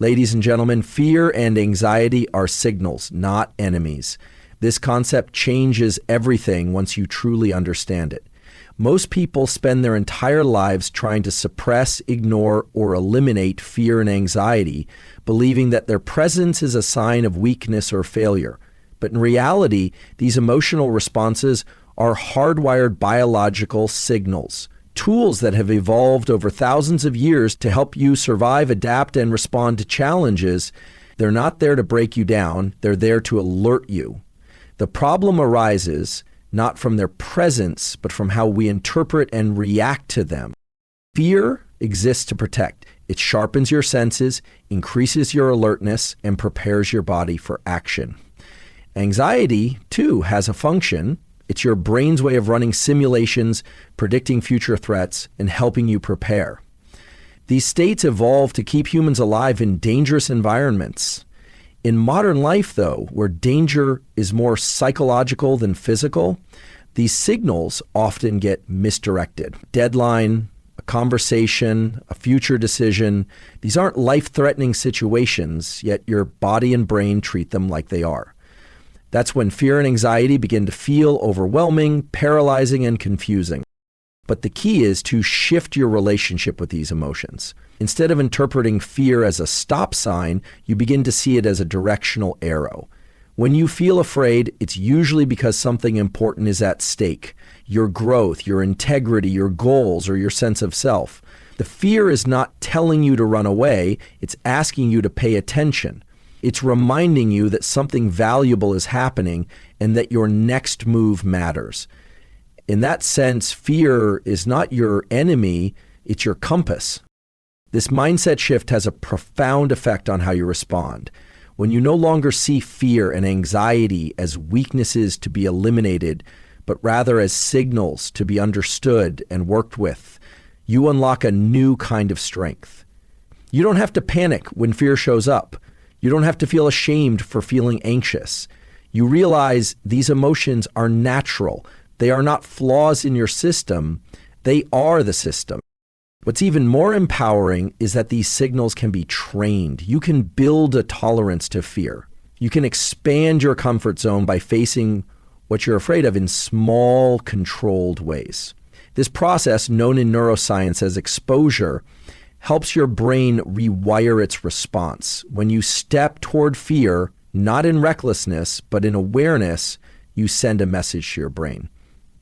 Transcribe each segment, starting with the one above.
Ladies and gentlemen, fear and anxiety are signals, not enemies. This concept changes everything once you truly understand it. Most people spend their entire lives trying to suppress, ignore, or eliminate fear and anxiety, believing that their presence is a sign of weakness or failure. But in reality, these emotional responses are hardwired biological signals, tools that have evolved over thousands of years to help you survive, adapt, and respond to challenges. They're not there to break you down, they're there to alert you. The problem arises not from their presence, but from how we interpret and react to them. Fear exists to protect. It sharpens your senses, increases your alertness, and prepares your body for action. Anxiety, too, has a function. It's your brain's way of running simulations, predicting future threats, and helping you prepare. These states evolved to keep humans alive in dangerous environments. In modern life, though, where danger is more psychological than physical, these signals often get misdirected. Deadline, a conversation, a future decision. These aren't life-threatening situations, yet your body and brain treat them like they are. That's when fear and anxiety begin to feel overwhelming, paralyzing, and confusing. But the key is to shift your relationship with these emotions. Instead of interpreting fear as a stop sign, you begin to see it as a directional arrow. When you feel afraid, it's usually because something important is at stake. Your growth, your integrity, your goals, or your sense of self. The fear is not telling you to run away, it's asking you to pay attention. It's reminding you that something valuable is happening and that your next move matters. In that sense, fear is not your enemy, it's your compass. This mindset shift has a profound effect on how you respond. When you no longer see fear and anxiety as weaknesses to be eliminated, but rather as signals to be understood and worked with, you unlock a new kind of strength. You don't have to panic when fear shows up. You don't have to feel ashamed for feeling anxious. You realize these emotions are natural. They are not flaws in your system. They are the system. What's even more empowering is that these signals can be trained. You can build a tolerance to fear. You can expand your comfort zone by facing what you're afraid of in small, controlled ways. This process, known in neuroscience as exposure, helps your brain rewire its response. When you step toward fear, not in recklessness, but in awareness, you send a message to your brain.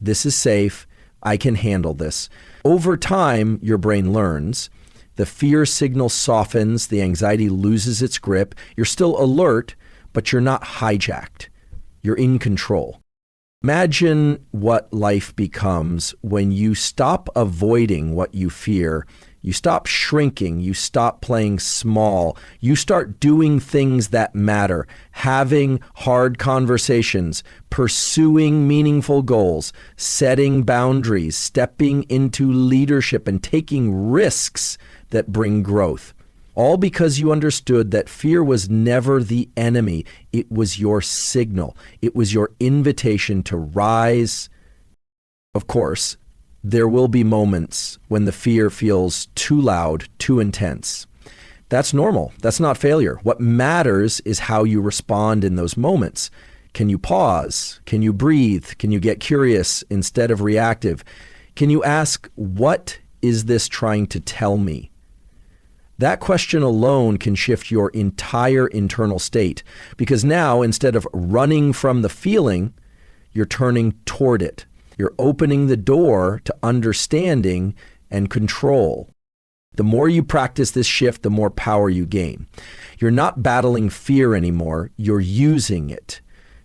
This is safe. I can handle this. Over time, your brain learns. The fear signal softens. The anxiety loses its grip. You're still alert, but you're not hijacked. You're in control. Imagine what life becomes when you stop avoiding what you fear. You stop shrinking, you stop playing small, you start doing things that matter, having hard conversations, pursuing meaningful goals, setting boundaries, stepping into leadership, and taking risks that bring growth. All because you understood that fear was never the enemy. It was your signal. It was your invitation to rise. Of course, there will be moments when the fear feels too loud, too intense. That's normal. That's not failure. What matters is how you respond in those moments. Can you pause? Can you breathe? Can you get curious instead of reactive? Can you ask, what is this trying to tell me? That question alone can shift your entire internal state, because now, instead of running from the feeling, you're turning toward it. You're opening the door to understanding and control. The more you practice this shift, the more power you gain. You're not battling fear anymore. You're using it.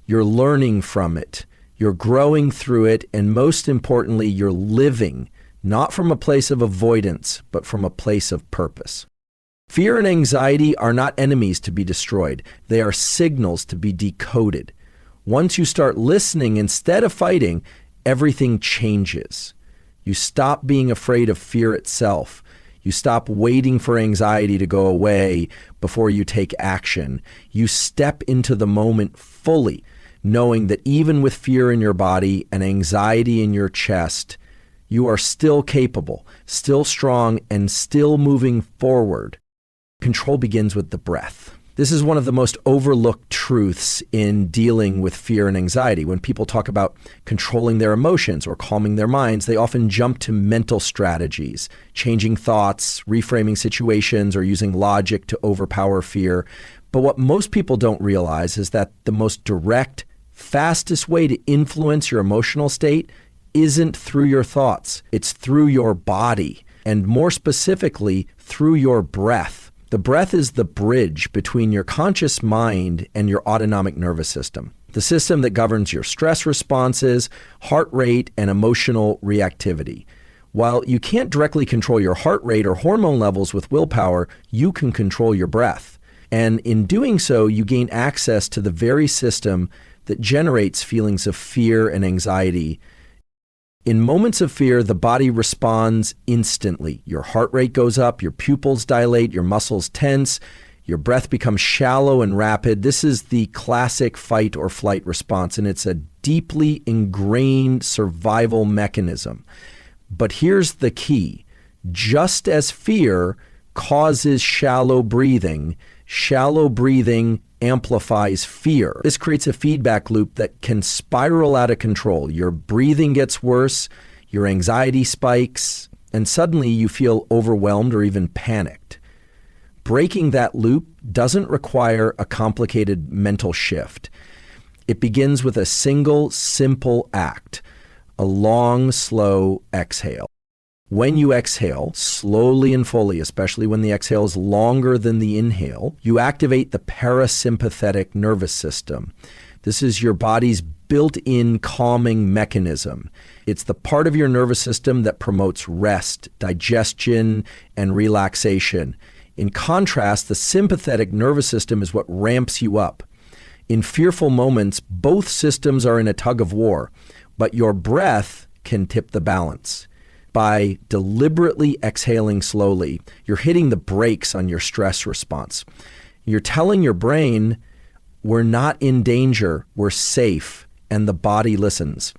You're learning from it. You're growing through it. And most importantly, you're living, not from a place of avoidance, but from a place of purpose. Fear and anxiety are not enemies to be destroyed. They are signals to be decoded. Once you start listening instead of fighting, everything changes. You stop being afraid of fear itself. You stop waiting for anxiety to go away before you take action. You step into the moment fully, knowing that even with fear in your body and anxiety in your chest, you are still capable, still strong, and still moving forward. Control begins with the breath. This is one of the most overlooked truths in dealing with fear and anxiety. When people talk about controlling their emotions or calming their minds, they often jump to mental strategies, changing thoughts, reframing situations, or using logic to overpower fear. But what most people don't realize is that the most direct, fastest way to influence your emotional state isn't through your thoughts. It's through your body, and more specifically, through your breath. The breath is the bridge between your conscious mind and your autonomic nervous system, the system that governs your stress responses, heart rate, and emotional reactivity. While you can't directly control your heart rate or hormone levels with willpower, you can control your breath. And in doing so, you gain access to the very system that generates feelings of fear and anxiety. In moments of fear, the body responds instantly. Your heart rate goes up, your pupils dilate, your muscles tense, your breath becomes shallow and rapid. This is the classic fight or flight response, and it's a deeply ingrained survival mechanism. But here's the key. Just as fear causes shallow breathing amplifies fear. This creates a feedback loop that can spiral out of control. Your breathing gets worse, your anxiety spikes, and suddenly you feel overwhelmed or even panicked. Breaking that loop doesn't require a complicated mental shift. It begins with a single, simple act, a long, slow exhale. When you exhale, slowly and fully, especially when the exhale is longer than the inhale, you activate the parasympathetic nervous system. This is your body's built-in calming mechanism. It's the part of your nervous system that promotes rest, digestion, and relaxation. In contrast, the sympathetic nervous system is what ramps you up. In fearful moments, both systems are in a tug of war, but your breath can tip the balance. By deliberately exhaling slowly, you're hitting the brakes on your stress response. You're telling your brain, we're not in danger, we're safe, and the body listens.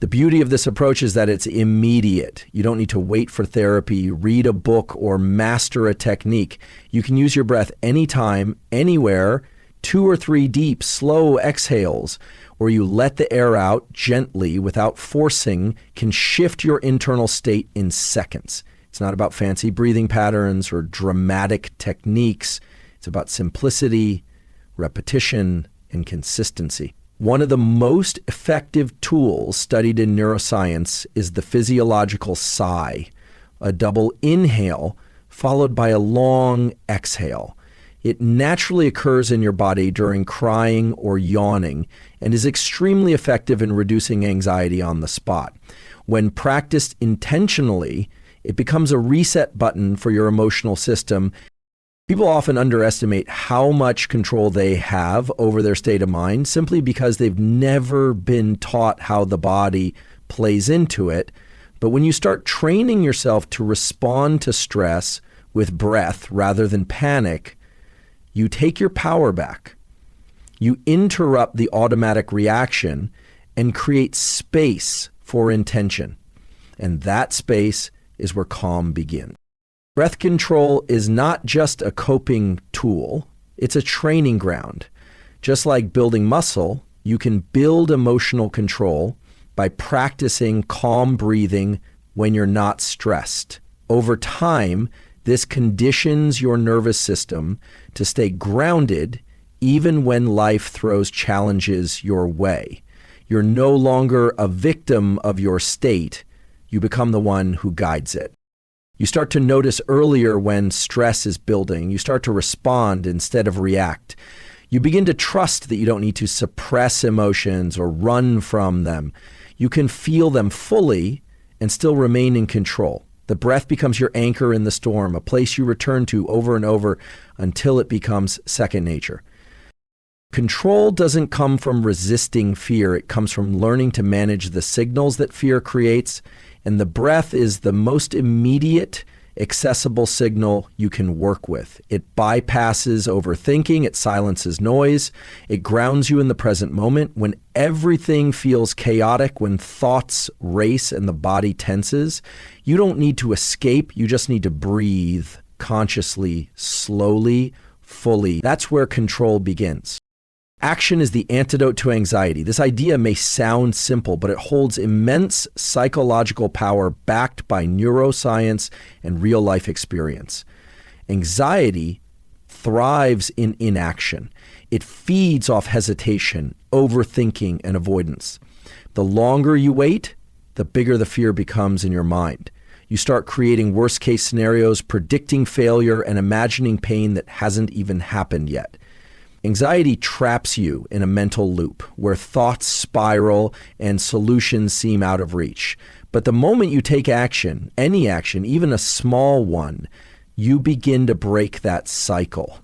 The beauty of this approach is that it's immediate. You don't need to wait for therapy, read a book, or master a technique. You can use your breath anytime, anywhere, 2 or 3 deep, slow exhales, where you let the air out gently without forcing, can shift your internal state in seconds. It's not about fancy breathing patterns or dramatic techniques. It's about simplicity, repetition, and consistency. One of the most effective tools studied in neuroscience is the physiological sigh, a double inhale followed by a long exhale. It naturally occurs in your body during crying or yawning and is extremely effective in reducing anxiety on the spot. When practiced intentionally, it becomes a reset button for your emotional system. People often underestimate how much control they have over their state of mind simply because they've never been taught how the body plays into it. But when you start training yourself to respond to stress with breath rather than panic, you take your power back. You interrupt the automatic reaction and create space for intention. And that space is where calm begins. Breath control is not just a coping tool, it's a training ground. Just like building muscle, you can build emotional control by practicing calm breathing when you're not stressed. Over time, this conditions your nervous system to stay grounded even when life throws challenges your way. You're no longer a victim of your state. You become the one who guides it. You start to notice earlier when stress is building. You start to respond instead of react. You begin to trust that you don't need to suppress emotions or run from them. You can feel them fully and still remain in control. The breath becomes your anchor in the storm, a place you return to over and over until it becomes second nature. Control doesn't come from resisting fear. It comes from learning to manage the signals that fear creates. And the breath is the most immediate, accessible signal you can work with. It bypasses overthinking. It silences noise. It grounds you in the present moment. When everything feels chaotic, when thoughts race and the body tenses, you don't need to escape. You just need to breathe consciously, slowly, fully. That's where control begins. Action is the antidote to anxiety. This idea may sound simple, but it holds immense psychological power backed by neuroscience and real-life experience. Anxiety thrives in inaction. It feeds off hesitation, overthinking, and avoidance. The longer you wait, the bigger the fear becomes in your mind. You start creating worst-case scenarios, predicting failure, and imagining pain that hasn't even happened yet. Anxiety traps you in a mental loop where thoughts spiral and solutions seem out of reach. But the moment you take action, any action, even a small one, you begin to break that cycle.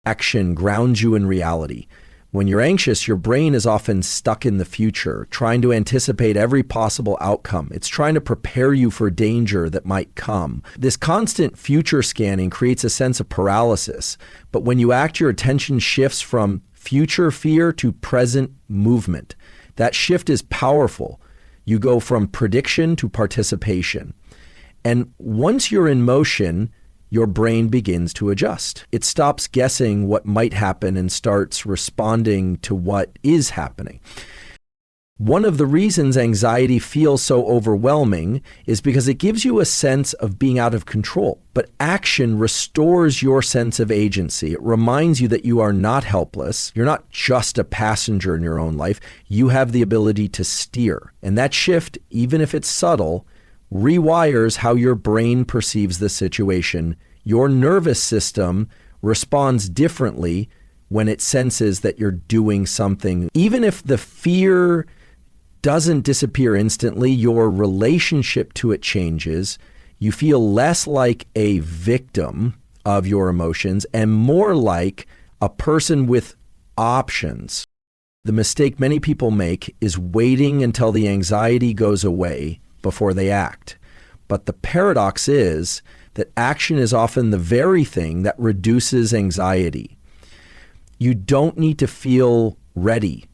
Action grounds you in reality. When you're anxious, your brain is often stuck in the future, trying to anticipate every possible outcome. It's trying to prepare you for danger that might come. This constant future scanning creates a sense of paralysis. But when you act, your attention shifts from future fear to present movement. That shift is powerful. You go from prediction to participation. And once you're in motion, your brain begins to adjust. It stops guessing what might happen and starts responding to what is happening. One of the reasons anxiety feels so overwhelming is because it gives you a sense of being out of control. But action restores your sense of agency. It reminds you that you are not helpless. You're not just a passenger in your own life. You have the ability to steer. And that shift, even if it's subtle, rewires how your brain perceives the situation. Your nervous system responds differently when it senses that you're doing something. Even if the fear doesn't disappear instantly, your relationship to it changes. You feel less like a victim of your emotions and more like a person with options. The mistake many people make is waiting until the anxiety goes away before they act. But the paradox is that action is often the very thing that reduces anxiety. You don't need to feel ready.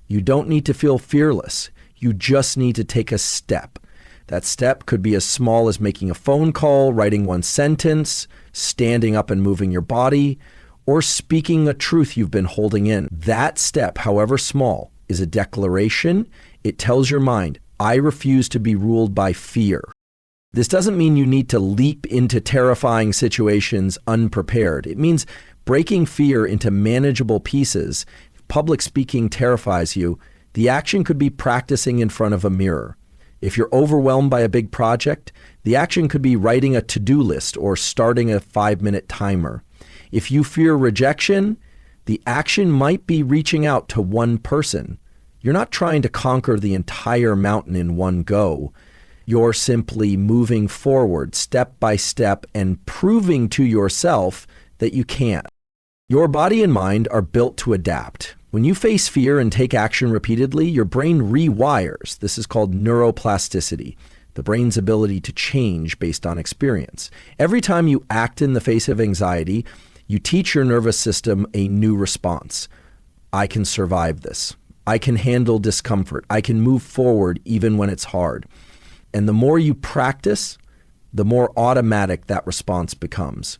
You don't need to feel fearless. You just need to take a step. That step could be as small as making a phone call, writing one sentence, standing up and moving your body, or speaking a truth you've been holding in. That step, however small, is a declaration. It tells your mind, I refuse to be ruled by fear. This doesn't mean you need to leap into terrifying situations unprepared. It means breaking fear into manageable pieces. If public speaking terrifies you, the action could be practicing in front of a mirror. If you're overwhelmed by a big project, the action could be writing a to-do list or starting a 5-minute timer. If you fear rejection, the action might be reaching out to one person. You're not trying to conquer the entire mountain in one go. You're simply moving forward step by step and proving to yourself that you can. Your body and mind are built to adapt. When you face fear and take action repeatedly, your brain rewires. This is called neuroplasticity, the brain's ability to change based on experience. Every time you act in the face of anxiety, you teach your nervous system a new response. I can survive this. I can handle discomfort. I can move forward even when it's hard. And the more you practice, the more automatic that response becomes.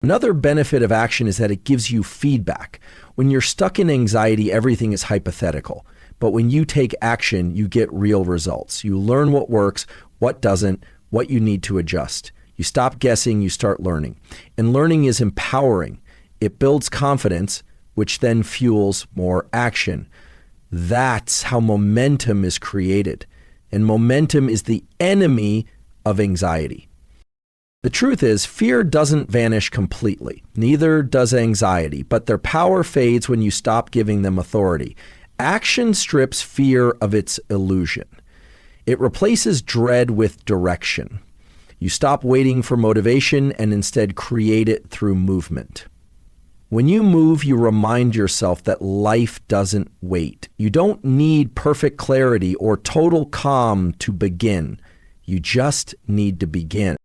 Another benefit of action is that it gives you feedback. When you're stuck in anxiety, everything is hypothetical. But when you take action, you get real results. You learn what works, what doesn't, what you need to adjust. You stop guessing, you start learning. And learning is empowering. It builds confidence, which then fuels more action. That's how momentum is created. And momentum is the enemy of anxiety. The truth is, fear doesn't vanish completely. Neither does anxiety, but their power fades when you stop giving them authority. Action strips fear of its illusion. It replaces dread with direction. You stop waiting for motivation and instead create it through movement. When you move, you remind yourself that life doesn't wait. You don't need perfect clarity or total calm to begin. You just need to begin.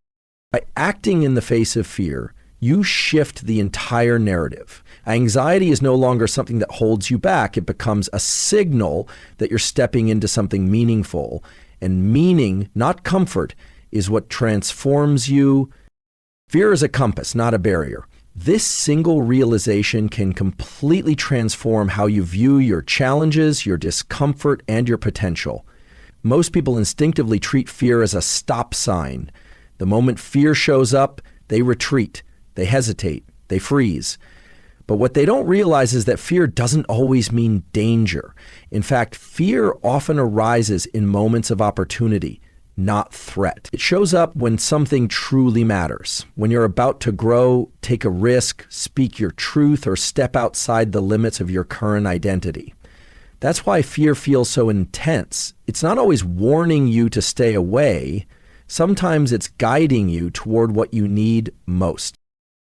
By acting in the face of fear, you shift the entire narrative. Anxiety is no longer something that holds you back. It becomes a signal that you're stepping into something meaningful. And meaning, not comfort, is what transforms you. Fear is a compass, not a barrier. This single realization can completely transform how you view your challenges, your discomfort, and your potential. Most people instinctively treat fear as a stop sign. The moment fear shows up, they retreat, they hesitate, they freeze. But what they don't realize is that fear doesn't always mean danger. In fact, fear often arises in moments of opportunity, not threat. It shows up when something truly matters, when you're about to grow, take a risk, speak your truth, or step outside the limits of your current identity. That's why fear feels so intense. It's not always warning you to stay away. Sometimes it's guiding you toward what you need most.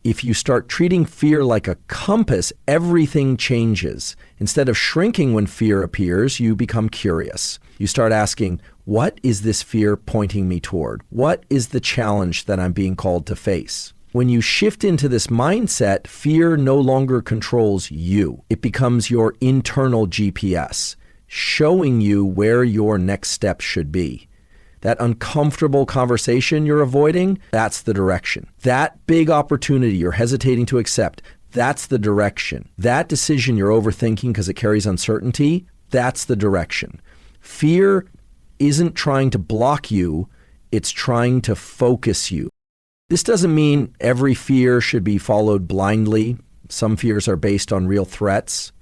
If you start treating fear like a compass, everything changes. Instead of shrinking when fear appears, you become curious. You start asking, what is this fear pointing me toward? What is the challenge that I'm being called to face? When you shift into this mindset, fear no longer controls you. It becomes your internal GPS, showing you where your next step should be. That uncomfortable conversation you're avoiding, that's the direction. That big opportunity you're hesitating to accept, that's the direction. That decision you're overthinking because it carries uncertainty, that's the direction. Fear isn't trying to block you, it's trying to focus you. This doesn't mean every fear should be followed blindly. Some fears are based on real threats.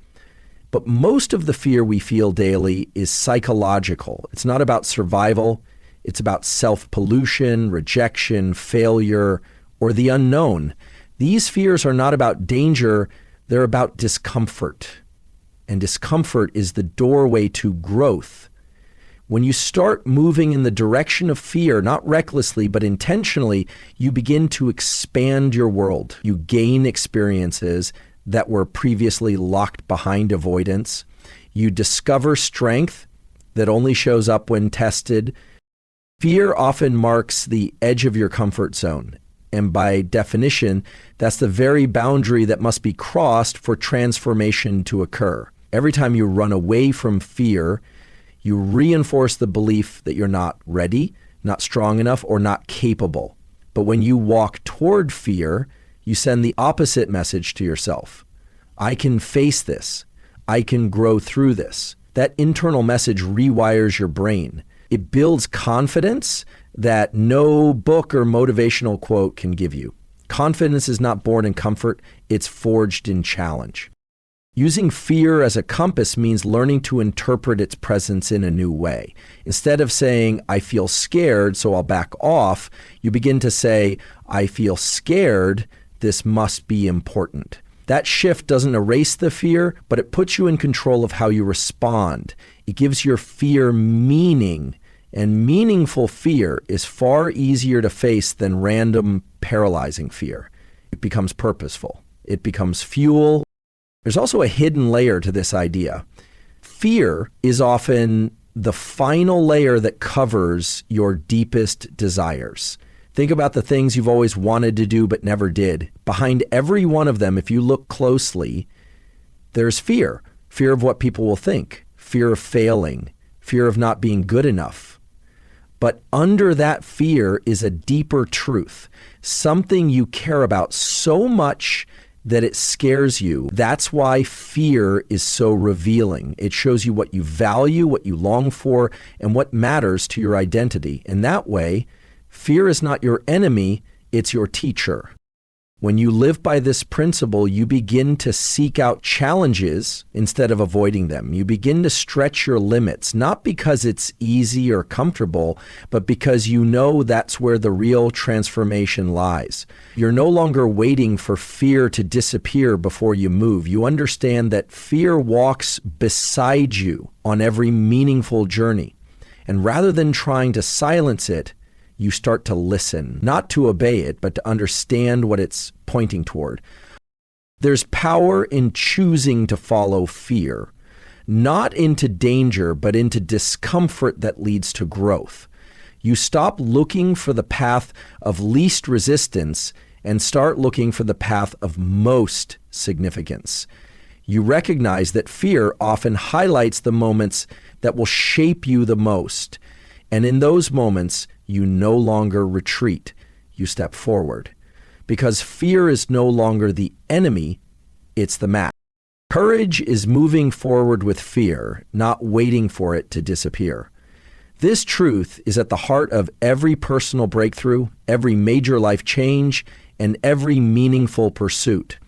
But most of the fear we feel daily is psychological. It's not about survival. It's about self-pollution, rejection, failure, or the unknown. These fears are not about danger, they're about discomfort. And discomfort is the doorway to growth. When you start moving in the direction of fear, not recklessly, but intentionally, you begin to expand your world. You gain experiences that were previously locked behind avoidance. You discover strength that only shows up when tested. Fear often marks the edge of your comfort zone. And by definition, that's the very boundary that must be crossed for transformation to occur. Every time you run away from fear, you reinforce the belief that you're not ready, not strong enough, or not capable. But when you walk toward fear, you send the opposite message to yourself. I can face this. I can grow through this. That internal message rewires your brain. It builds confidence that no book or motivational quote can give you. Confidence is not born in comfort, it's forged in challenge. Using fear as a compass means learning to interpret its presence in a new way. Instead of saying, I feel scared, so I'll back off, you begin to say, I feel scared, this must be important. That shift doesn't erase the fear, but it puts you in control of how you respond. It gives your fear meaning, and meaningful fear is far easier to face than random, paralyzing fear. It becomes purposeful. It becomes fuel. There's also a hidden layer to this idea. Fear is often the final layer that covers your deepest desires. Think about the things you've always wanted to do but never did. Behind every one of them, if you look closely, there's fear. Fear of what people will think, fear of failing, fear of not being good enough. But under that fear is a deeper truth, something you care about so much that it scares you. That's why fear is so revealing. It shows you what you value, what you long for, and what matters to your identity. And that way, fear is not your enemy, it's your teacher. When you live by this principle, you begin to seek out challenges instead of avoiding them. You begin to stretch your limits, not because it's easy or comfortable, but because you know that's where the real transformation lies. You're no longer waiting for fear to disappear before you move. You understand that fear walks beside you on every meaningful journey. And rather than trying to silence it, you start to listen, not to obey it, but to understand what it's pointing toward. There's power in choosing to follow fear, not into danger, but into discomfort that leads to growth. You stop looking for the path of least resistance and start looking for the path of most significance. You recognize that fear often highlights the moments that will shape you the most. And in those moments, you no longer retreat, you step forward. because fear is no longer the enemy, it's the match. Courage is moving forward with fear, not waiting for it to disappear. This truth is at the heart of every personal breakthrough, every major life change, and every meaningful pursuit.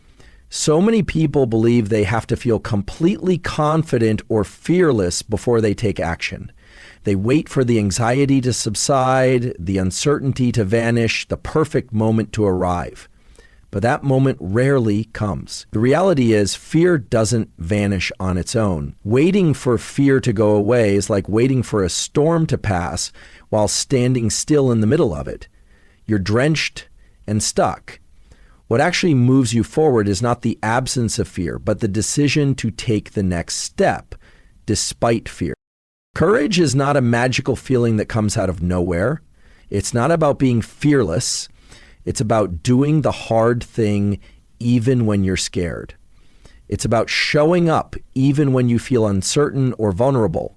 So many people believe they have to feel completely confident or fearless before they take action. They wait for the anxiety to subside, the uncertainty to vanish, the perfect moment to arrive. But that moment rarely comes. The reality is, fear doesn't vanish on its own. Waiting for fear to go away is like waiting for a storm to pass while standing still in the middle of it. You're drenched and stuck. What actually moves you forward is not the absence of fear, but the decision to take the next step, despite fear. Courage is not a magical feeling that comes out of nowhere. It's not about being fearless. It's about doing the hard thing even when you're scared. It's about showing up even when you feel uncertain or vulnerable.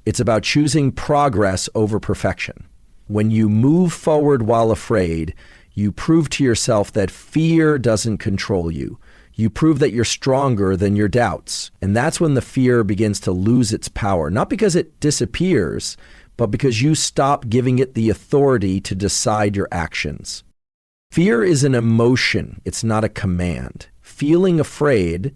It's about choosing progress over perfection. When you move forward while afraid, you prove to yourself that fear doesn't control you. You prove that you're stronger than your doubts. And that's when the fear begins to lose its power, not because it disappears, but because you stop giving it the authority to decide your actions. Fear is an emotion, it's not a command. Feeling afraid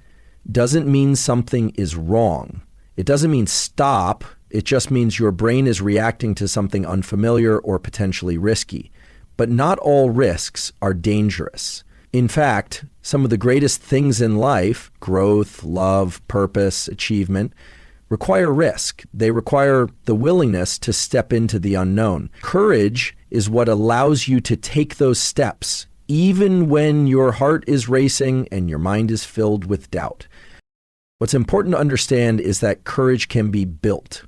doesn't mean something is wrong. It doesn't mean stop, it just means your brain is reacting to something unfamiliar or potentially risky. But not all risks are dangerous. In fact, some of the greatest things in life, growth, love, purpose, achievement, require risk. They require the willingness to step into the unknown. Courage is what allows you to take those steps, even when your heart is racing and your mind is filled with doubt. What's important to understand is that courage can be built.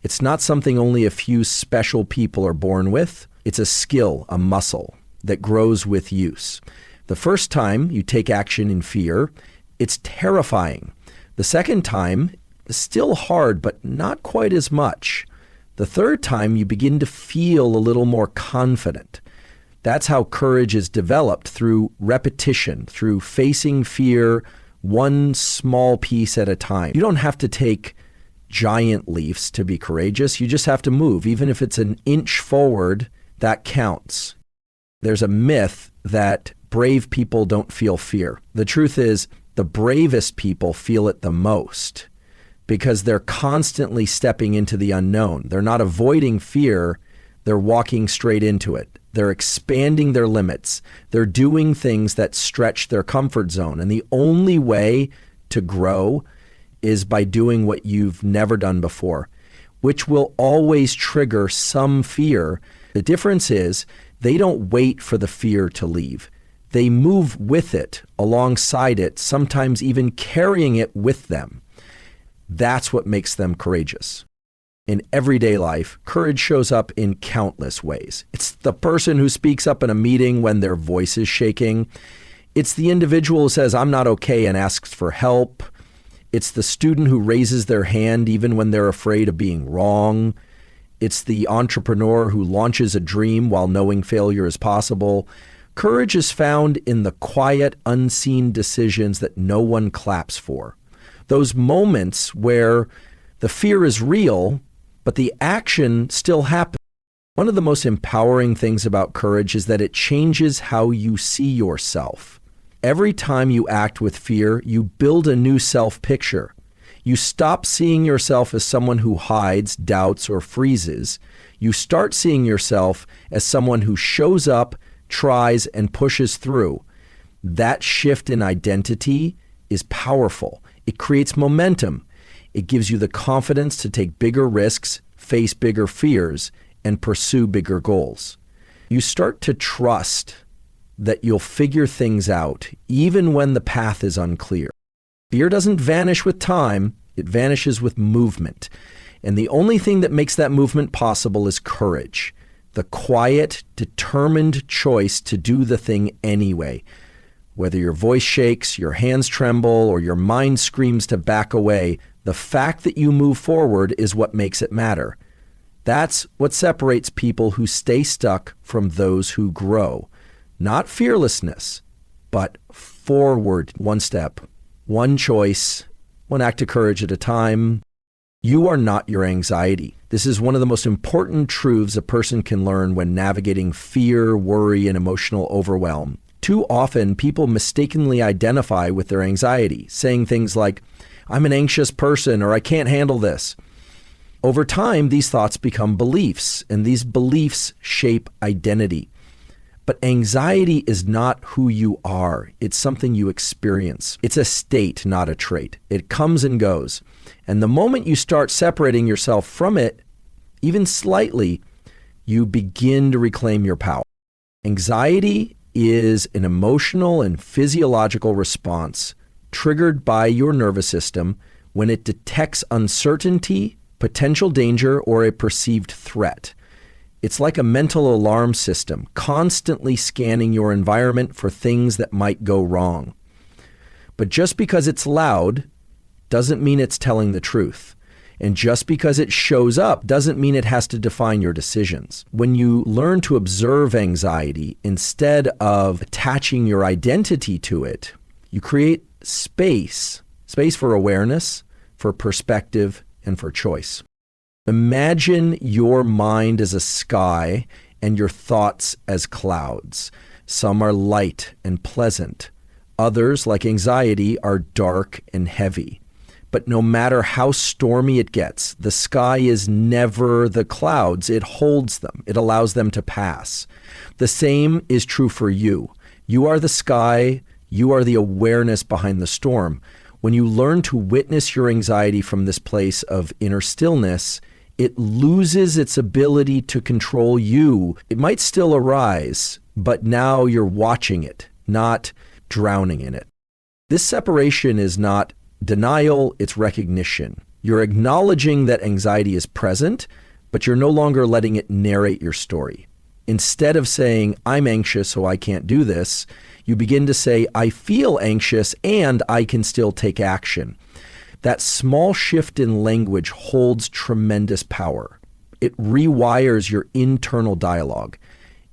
It's not something only a few special people are born with. It's a skill, a muscle that grows with use. The first time you take action in fear, it's terrifying. The second time, still hard, but not quite as much. The third time, you begin to feel a little more confident. That's how courage is developed, through repetition, through facing fear one small piece at a time. You don't have to take giant leaps to be courageous. You just have to move. Even if it's an inch forward, that counts. There's a myth that brave people don't feel fear. The truth is, the bravest people feel it the most because they're constantly stepping into the unknown. They're not avoiding fear, they're walking straight into it. They're expanding their limits. They're doing things that stretch their comfort zone. And the only way to grow is by doing what you've never done before, which will always trigger some fear. The difference is they don't wait for the fear to leave. They move with it, alongside it, sometimes even carrying it with them. That's what makes them courageous. In everyday life, courage shows up in countless ways. It's the person who speaks up in a meeting when their voice is shaking. It's the individual who says, "I'm not okay," and asks for help. It's the student who raises their hand even when they're afraid of being wrong. It's the entrepreneur who launches a dream while knowing failure is possible. Courage is found in the quiet, unseen decisions that no one claps for. Those moments where the fear is real, but the action still happens. One of the most empowering things about courage is that it changes how you see yourself. Every time you act with fear, you build a new self-picture. You stop seeing yourself as someone who hides, doubts, or freezes. You start seeing yourself as someone who shows up, tries, and pushes through. That shift in identity is powerful. It creates momentum. It gives you the confidence to take bigger risks, face bigger fears, and pursue bigger goals. You start to trust that you'll figure things out, even when the path is unclear. Fear doesn't vanish with time, it vanishes with movement. And the only thing that makes that movement possible is courage. The quiet, determined choice to do the thing anyway. Whether your voice shakes, your hands tremble, or your mind screams to back away, the fact that you move forward is what makes it matter. That's what separates people who stay stuck from those who grow. Not fearlessness, but forward one step, one choice, one act of courage at a time. You are not your anxiety. This is one of the most important truths a person can learn when navigating fear, worry, and emotional overwhelm. Too often, people mistakenly identify with their anxiety, saying things like, "I'm an anxious person," or "I can't handle this." Over time, these thoughts become beliefs, and these beliefs shape identity. But anxiety is not who you are. It's something you experience. It's a state, not a trait. It comes and goes. And the moment you start separating yourself from it, even slightly, you begin to reclaim your power. Anxiety is an emotional and physiological response triggered by your nervous system when it detects uncertainty, potential danger, or a perceived threat. It's like a mental alarm system, constantly scanning your environment for things that might go wrong. But just because it's loud doesn't mean it's telling the truth. And just because it shows up doesn't mean it has to define your decisions. When you learn to observe anxiety instead of attaching your identity to it, you create space for awareness, for perspective, and for choice. Imagine your mind as a sky and your thoughts as clouds. Some are light and pleasant. Others, like anxiety, are dark and heavy. But no matter how stormy it gets, the sky is never the clouds. It holds them. It allows them to pass. The same is true for you. You are the sky. You are the awareness behind the storm. When you learn to witness your anxiety from this place of inner stillness, it loses its ability to control you. It might still arise, but now you're watching it, not drowning in it. This separation is not denial, it's recognition. You're acknowledging that anxiety is present, but you're no longer letting it narrate your story. Instead of saying, "I'm anxious, so I can't do this," you begin to say, "I feel anxious and I can still take action." That small shift in language holds tremendous power. It rewires your internal dialogue.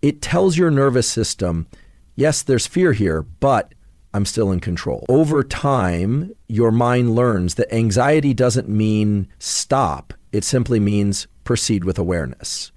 It tells your nervous system, yes, there's fear here, but I'm still in control. Over time, your mind learns that anxiety doesn't mean stop. It simply means proceed with awareness.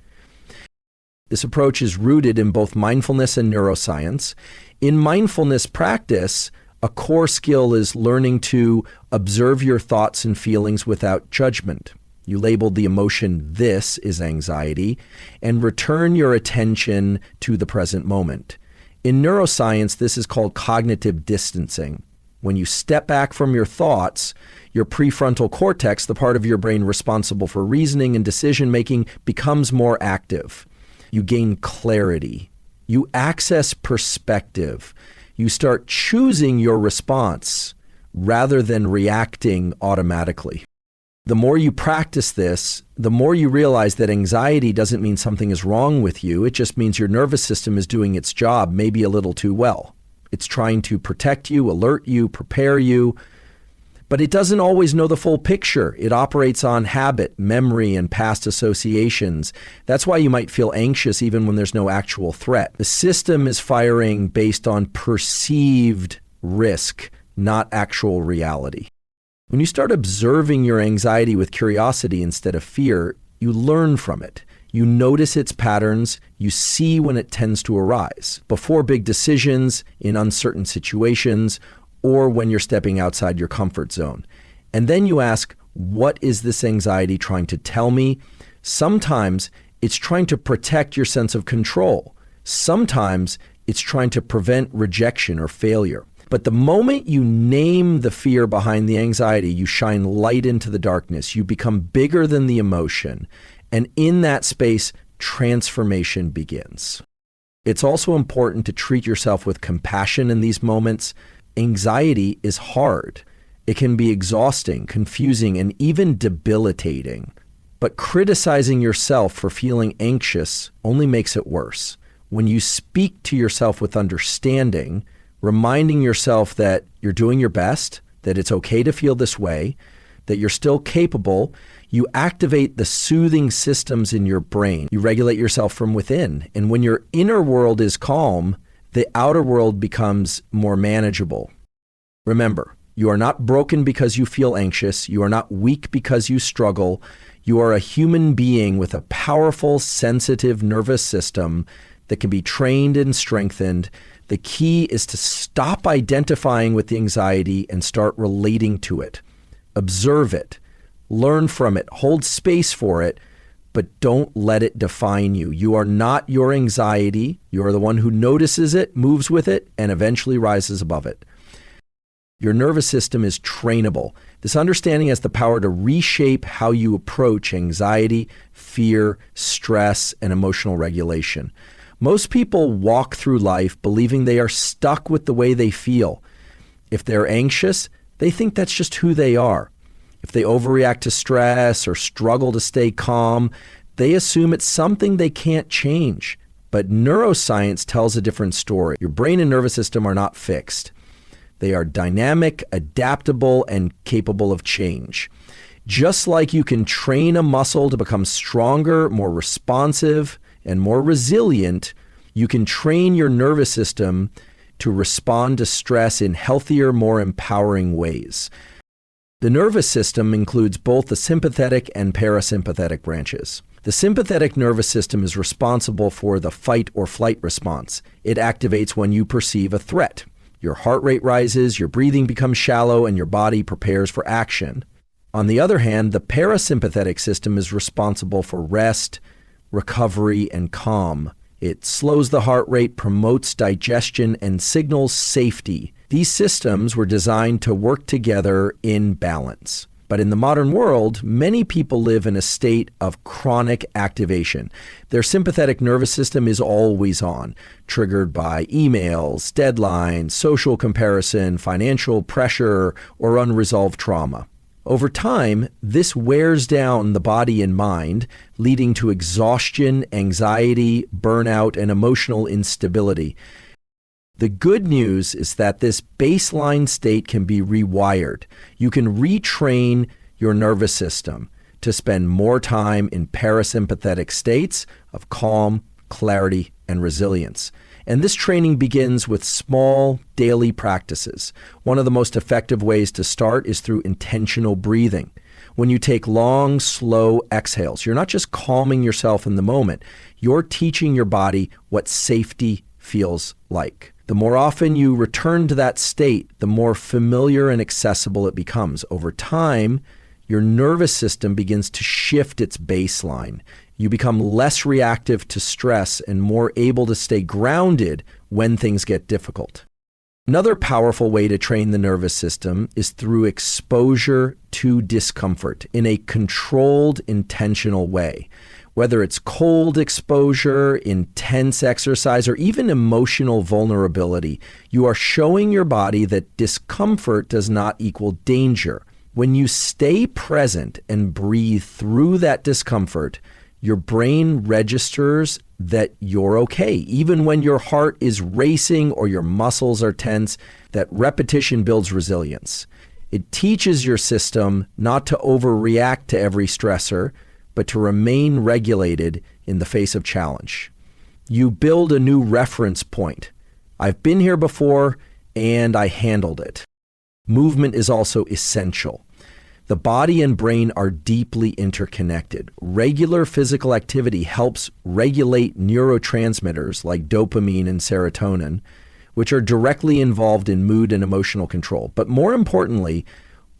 This approach is rooted in both mindfulness and neuroscience. In mindfulness practice, a core skill is learning to observe your thoughts and feelings without judgment. You labeled the emotion, "This is anxiety," and return your attention to the present moment. In neuroscience, this is called cognitive distancing. When you step back from your thoughts, your prefrontal cortex, the part of your brain responsible for reasoning and decision-making, becomes more active. You gain clarity. You access perspective. You start choosing your response rather than reacting automatically. The more you practice this, the more you realize that anxiety doesn't mean something is wrong with you. It just means your nervous system is doing its job maybe a little too well. It's trying to protect you, alert you, prepare you, but it doesn't always know the full picture. It operates on habit, memory, and past associations. That's why you might feel anxious even when there's no actual threat. The system is firing based on perceived risk, not actual reality. When you start observing your anxiety with curiosity instead of fear, you learn from it. You notice its patterns. You see when it tends to arise, before big decisions, in uncertain situations, or when you're stepping outside your comfort zone. And then you ask, what is this anxiety trying to tell me? Sometimes it's trying to protect your sense of control. Sometimes it's trying to prevent rejection or failure. But the moment you name the fear behind the anxiety, you shine light into the darkness. You become bigger than the emotion. And in that space, transformation begins. It's also important to treat yourself with compassion in these moments. Anxiety is hard. It can be exhausting, confusing, and even debilitating. But criticizing yourself for feeling anxious only makes it worse. When you speak to yourself with understanding, reminding yourself that you're doing your best, that it's okay to feel this way, that you're still capable, you activate the soothing systems in your brain. You regulate yourself from within. And when your inner world is calm, the outer world becomes more manageable. Remember, you are not broken because you feel anxious. You are not weak because you struggle. You are a human being with a powerful, sensitive nervous system that can be trained and strengthened. The key is to stop identifying with the anxiety and start relating to it. Observe it, learn from it, hold space for it, but don't let it define you. You are not your anxiety. You are the one who notices it, moves with it, and eventually rises above it. Your nervous system is trainable. This understanding has the power to reshape how you approach anxiety, fear, stress, and emotional regulation. Most people walk through life believing they are stuck with the way they feel. If they're anxious, they think that's just who they are. If they overreact to stress or struggle to stay calm, they assume it's something they can't change. But neuroscience tells a different story. Your brain and nervous system are not fixed. They are dynamic, adaptable, and capable of change. Just like you can train a muscle to become stronger, more responsive, and more resilient, you can train your nervous system to respond to stress in healthier, more empowering ways. The nervous system includes both the sympathetic and parasympathetic branches. The sympathetic nervous system is responsible for the fight or flight response. It activates when you perceive a threat. Your heart rate rises, your breathing becomes shallow, and your body prepares for action. On the other hand, the parasympathetic system is responsible for rest, recovery, and calm. It slows the heart rate, promotes digestion, and signals safety. These systems were designed to work together in balance. But in the modern world, many people live in a state of chronic activation. Their sympathetic nervous system is always on, triggered by emails, deadlines, social comparison, financial pressure, or unresolved trauma. Over time, this wears down the body and mind, leading to exhaustion, anxiety, burnout, and emotional instability. The good news is that this baseline state can be rewired. You can retrain your nervous system to spend more time in parasympathetic states of calm, clarity, and resilience. And this training begins with small daily practices. One of the most effective ways to start is through intentional breathing. When you take long, slow exhales, you're not just calming yourself in the moment, you're teaching your body what safety feels like. The more often you return to that state, the more familiar and accessible it becomes. Over time, your nervous system begins to shift its baseline. You become less reactive to stress and more able to stay grounded when things get difficult. Another powerful way to train the nervous system is through exposure to discomfort in a controlled, intentional way. Whether it's cold exposure, intense exercise, or even emotional vulnerability, you are showing your body that discomfort does not equal danger. When you stay present and breathe through that discomfort, your brain registers that you're okay. Even when your heart is racing or your muscles are tense, that repetition builds resilience. It teaches your system not to overreact to every stressor, but to remain regulated in the face of challenge. You build a new reference point. I've been here before and I handled it. Movement is also essential. The body and brain are deeply interconnected. Regular physical activity helps regulate neurotransmitters like dopamine and serotonin, which are directly involved in mood and emotional control. But more importantly,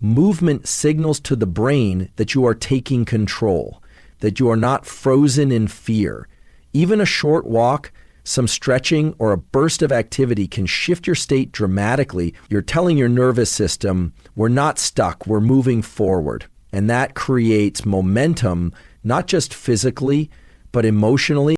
movement signals to the brain that you are taking control, that you are not frozen in fear. Even a short walk, some stretching, or a burst of activity can shift your state dramatically. You're telling your nervous system, we're not stuck, we're moving forward. And that creates momentum, not just physically, but emotionally.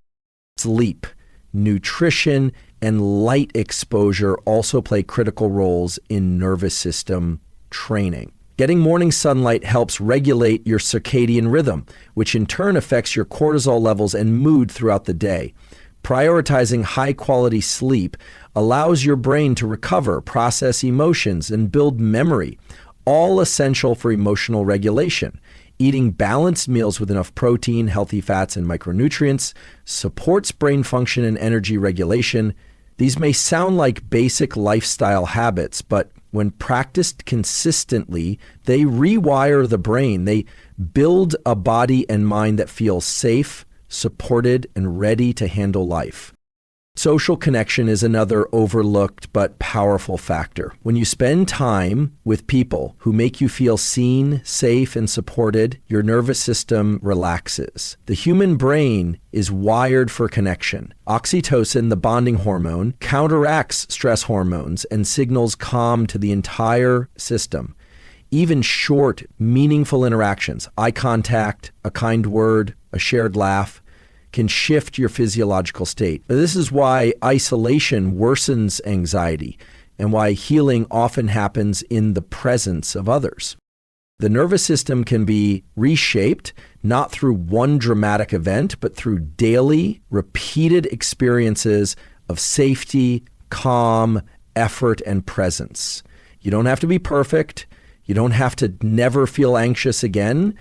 Sleep, nutrition, and light exposure also play critical roles in nervous system training. Getting morning sunlight helps regulate your circadian rhythm, which in turn affects your cortisol levels and mood throughout the day. Prioritizing high-quality sleep allows your brain to recover, process emotions, and build memory, all essential for emotional regulation. Eating balanced meals with enough protein, healthy fats, and micronutrients supports brain function and energy regulation, These may sound like basic lifestyle habits, but when practiced consistently, they rewire the brain. They build a body and mind that feels safe, supported, and ready to handle life. Social connection is another overlooked but powerful factor. When you spend time with people who make you feel seen, safe, and supported, your nervous system relaxes. The human brain is wired for connection. Oxytocin, the bonding hormone, counteracts stress hormones and signals calm to the entire system. Even short, meaningful interactions, eye contact, a kind word, a shared laugh, can shift your physiological state. This is why isolation worsens anxiety and why healing often happens in the presence of others. The nervous system can be reshaped not through one dramatic event, but through daily, repeated experiences of safety, calm, effort, and presence. You don't have to be perfect. You don't have to never feel anxious again.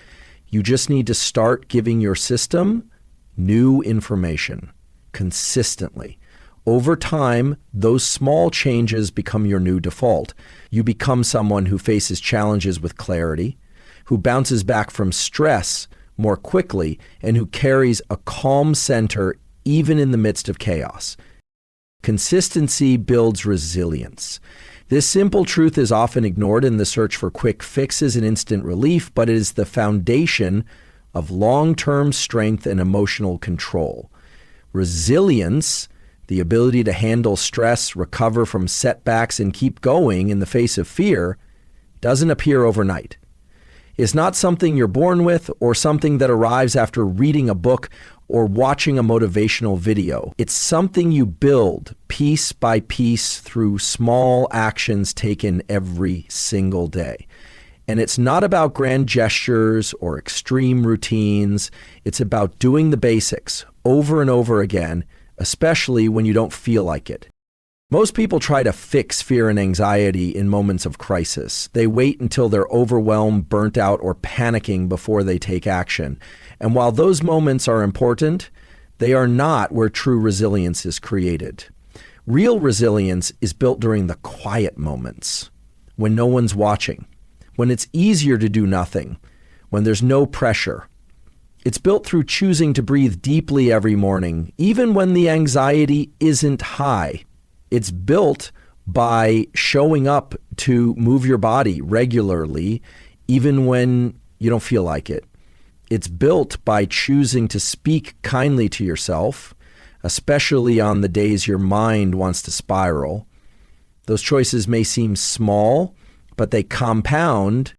You just need to start giving your system new information consistently. Over time, those small changes become your new default. You become someone who faces challenges with clarity, who bounces back from stress more quickly, and who carries a calm center even in the midst of chaos. Consistency builds resilience. This simple truth is often ignored in the search for quick fixes and instant relief, but it is the foundation of long-term strength and emotional control. Resilience, the ability to handle stress, recover from setbacks, and keep going in the face of fear, doesn't appear overnight. It's not something you're born with or something that arrives after reading a book or watching a motivational video. It's something you build piece by piece through small actions taken every single day. And it's not about grand gestures or extreme routines. It's about doing the basics over and over again, especially when you don't feel like it. Most people try to fix fear and anxiety in moments of crisis. They wait until they're overwhelmed, burnt out, or panicking before they take action. And while those moments are important, they are not where true resilience is created. Real resilience is built during the quiet moments, when no one's watching, when it's easier to do nothing, when there's no pressure. It's built through choosing to breathe deeply every morning, even when the anxiety isn't high. It's built by showing up to move your body regularly, even when you don't feel like it. It's built by choosing to speak kindly to yourself, especially on the days your mind wants to spiral. Those choices may seem small, but they compound.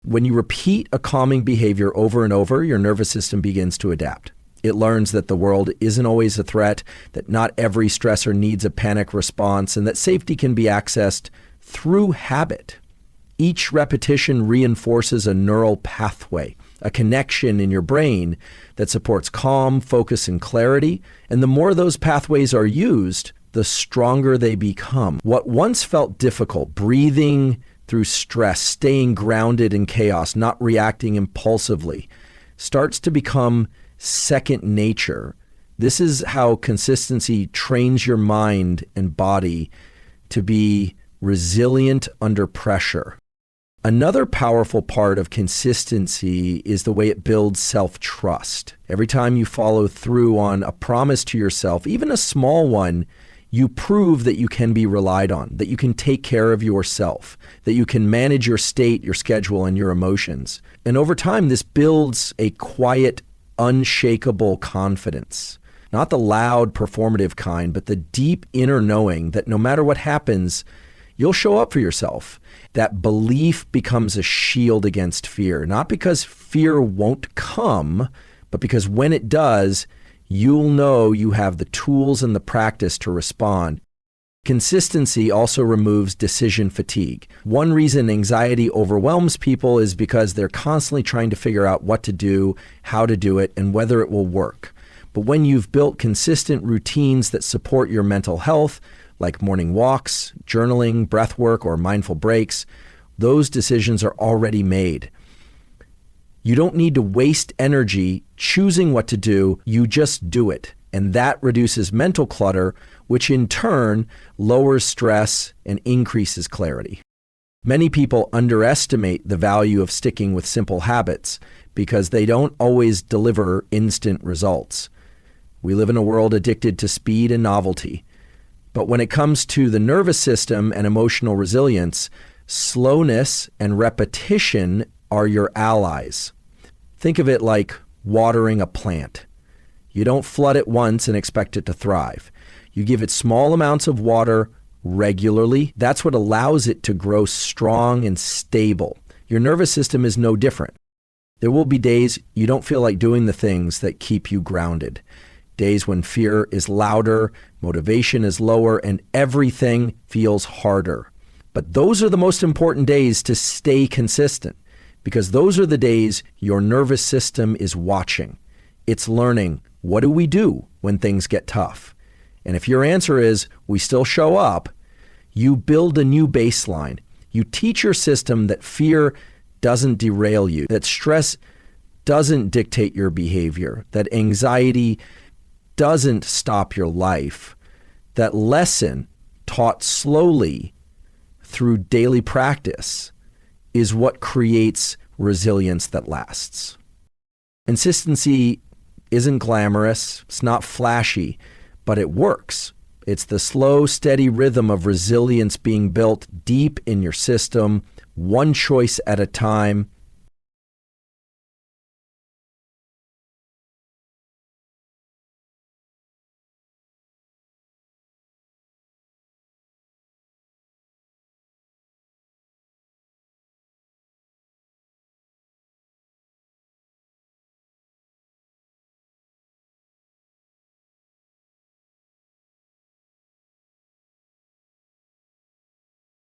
When you repeat a calming behavior over and over, your nervous system begins to adapt. It learns that the world isn't always a threat, that not every stressor needs a panic response, and that safety can be accessed through habit. Each repetition reinforces a neural pathway, a connection in your brain that supports calm, focus, and clarity. And the more those pathways are used, the stronger they become. What once felt difficult, breathing through stress, staying grounded in chaos, not reacting impulsively, starts to become second nature. This is how consistency trains your mind and body to be resilient under pressure. Another powerful part of consistency is the way it builds self-trust. Every time you follow through on a promise to yourself, even a small one, you prove that you can be relied on, that you can take care of yourself, that you can manage your state, your schedule, and your emotions. And over time, this builds a quiet, unshakable confidence. Not the loud, performative kind, but the deep inner knowing that no matter what happens, you'll show up for yourself. That belief becomes a shield against fear, not because fear won't come, but because when it does, you'll know you have the tools and the practice to respond. Consistency also removes decision fatigue. One reason anxiety overwhelms people is because they're constantly trying to figure out what to do, how to do it, and whether it will work. But when you've built consistent routines that support your mental health, like morning walks, journaling, breathwork, or mindful breaks, those decisions are already made. You don't need to waste energy choosing what to do, you just do it. And that reduces mental clutter, which in turn lowers stress and increases clarity. Many people underestimate the value of sticking with simple habits because they don't always deliver instant results. We live in a world addicted to speed and novelty. But when it comes to the nervous system and emotional resilience, slowness and repetition are your allies. Think of it like watering a plant. You don't flood it once and expect it to thrive. You give it small amounts of water regularly. That's what allows it to grow strong and stable. Your nervous system is no different. There will be days you don't feel like doing the things that keep you grounded. Days when fear is louder, motivation is lower, and everything feels harder. But those are the most important days to stay consistent, because those are the days your nervous system is watching. It's learning, what do we do when things get tough? And if your answer is, we still show up, you build a new baseline. You teach your system that fear doesn't derail you, that stress doesn't dictate your behavior, that anxiety doesn't stop your life. That lesson, taught slowly through daily practice, is what creates resilience that lasts. Consistency isn't glamorous, it's not flashy, but it works. It's the slow, steady rhythm of resilience being built deep in your system, one choice at a time,